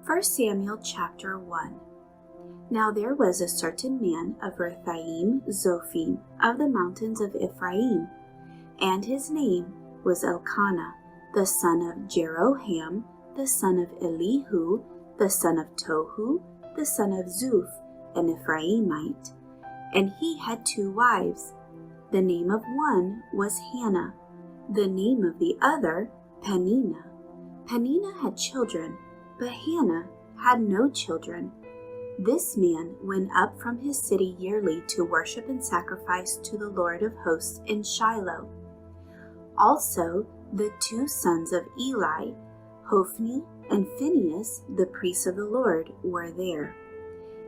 1 Samuel chapter 1. Now there was a certain man of Rephaim Zophim of the mountains of Ephraim, and his name was Elkanah, the son of Jeroham, the son of Elihu, the son of Tohu, the son of Zuph, an Ephraimite. And he had 2 wives. The name of one was Hannah, the name of the other Peninnah. Peninnah had children, but Hannah had no children. This man went up from his city yearly to worship and sacrifice to the Lord of hosts in Shiloh. Also the 2 sons of Eli, Hophni and Phinehas, the priests of the Lord, were there.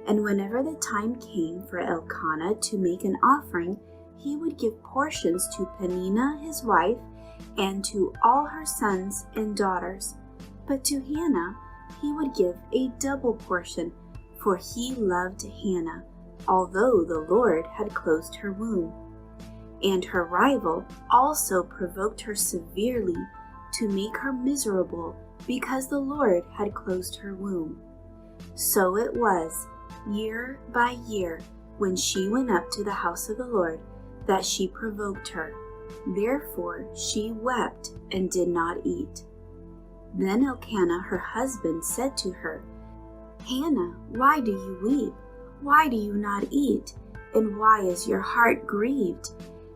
And whenever the time came for Elkanah to make an offering, he would give portions to Peninnah his wife and to all her sons and daughters. But to Hannah he would give a double portion, for he loved Hannah, although the Lord had closed her womb. And her rival also provoked her severely to make her miserable, because the Lord had closed her womb. So it was, year by year, when she went up to the house of the Lord, that she provoked her. Therefore she wept and did not eat. Then Elkanah her husband said to her, Hannah, why do you weep? Why do you not eat? And why is your heart grieved?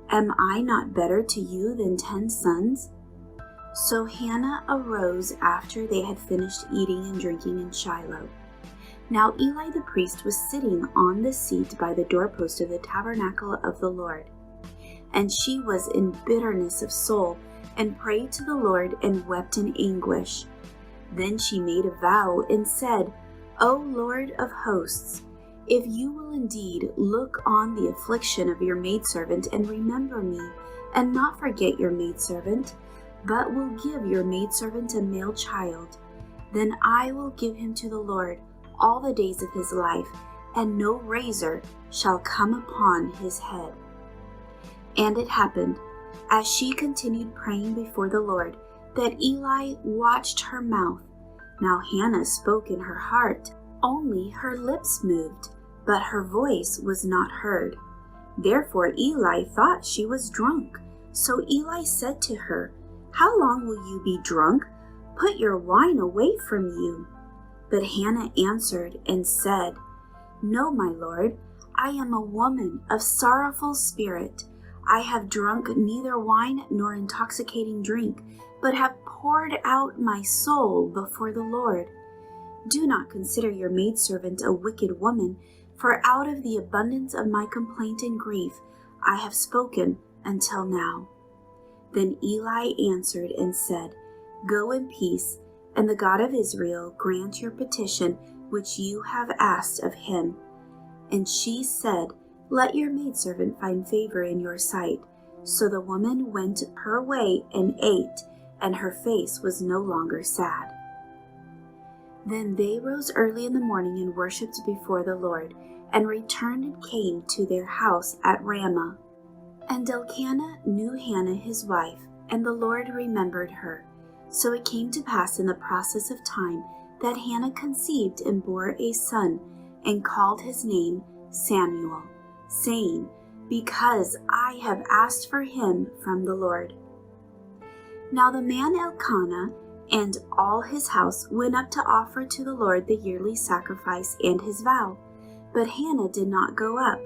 Am I not better to you than 10 sons? So Hannah arose after they had finished eating and drinking in Shiloh. Now Eli the priest was sitting on the seat by the doorpost of the tabernacle of the Lord. And she was in bitterness of soul, and prayed to the Lord and wept in anguish. Then she made a vow and said, O Lord of hosts, if you will indeed look on the affliction of your maidservant and remember me, and not forget your maidservant, but will give your maidservant a male child, then I will give him to the Lord all the days of his life, and no razor shall come upon his head. And it happened, as she continued praying before the Lord, that Eli watched her mouth. Now Hannah spoke in her heart, only her lips moved, but her voice was not heard. Therefore Eli thought she was drunk. So Eli said to her, How long will you be drunk? Put your wine away from you. But Hannah answered and said, No, my Lord, I am a woman of sorrowful spirit. I have drunk neither wine nor intoxicating drink, but have poured out my soul before the Lord. Do not consider your maidservant a wicked woman, for out of the abundance of my complaint and grief I have spoken until now. Then Eli answered and said, Go in peace, and the God of Israel grant your petition which you have asked of him. And she said, Let your maidservant find favor in your sight. So the woman went her way and ate, and her face was no longer sad. Then they rose early in the morning and worshipped before the Lord, and returned and came to their house at Ramah. And Elkanah knew Hannah his wife, and the Lord remembered her. So it came to pass in the process of time that Hannah conceived and bore a son, and called his name Samuel, saying, Because I have asked for him from the Lord. Now the man Elkanah and all his house went up to offer to the Lord the yearly sacrifice and his vow. But Hannah did not go up,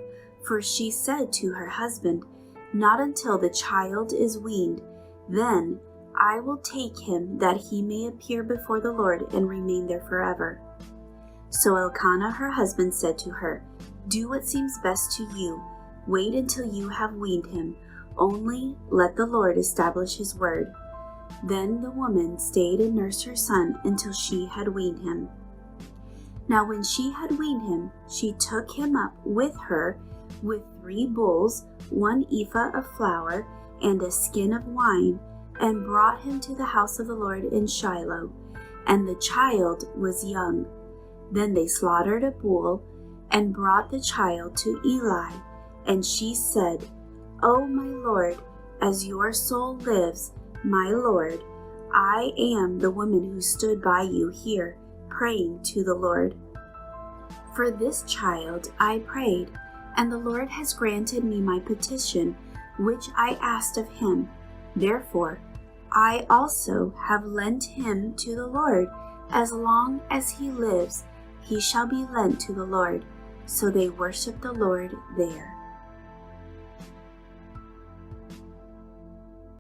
for she said to her husband, Not until the child is weaned, then I will take him, that he may appear before the Lord and remain there forever. So Elkanah her husband said to her, Do what seems best to you. Wait until you have weaned him. Only let the Lord establish his word. Then the woman stayed and nursed her son until she had weaned him. Now when she had weaned him, she took him up with her with 3 bulls, 1 ephah of flour, and a skin of wine, and brought him to the house of the Lord in Shiloh. And the child was young. Then they slaughtered a bull, and brought the child to Eli. And she said, O my Lord, as your soul lives, my Lord, I am the woman who stood by you here, praying to the Lord. For this child I prayed, and the Lord has granted me my petition, which I asked of him. Therefore, I also have lent him to the Lord. As long as he lives, he shall be lent to the Lord. So they worship the Lord there.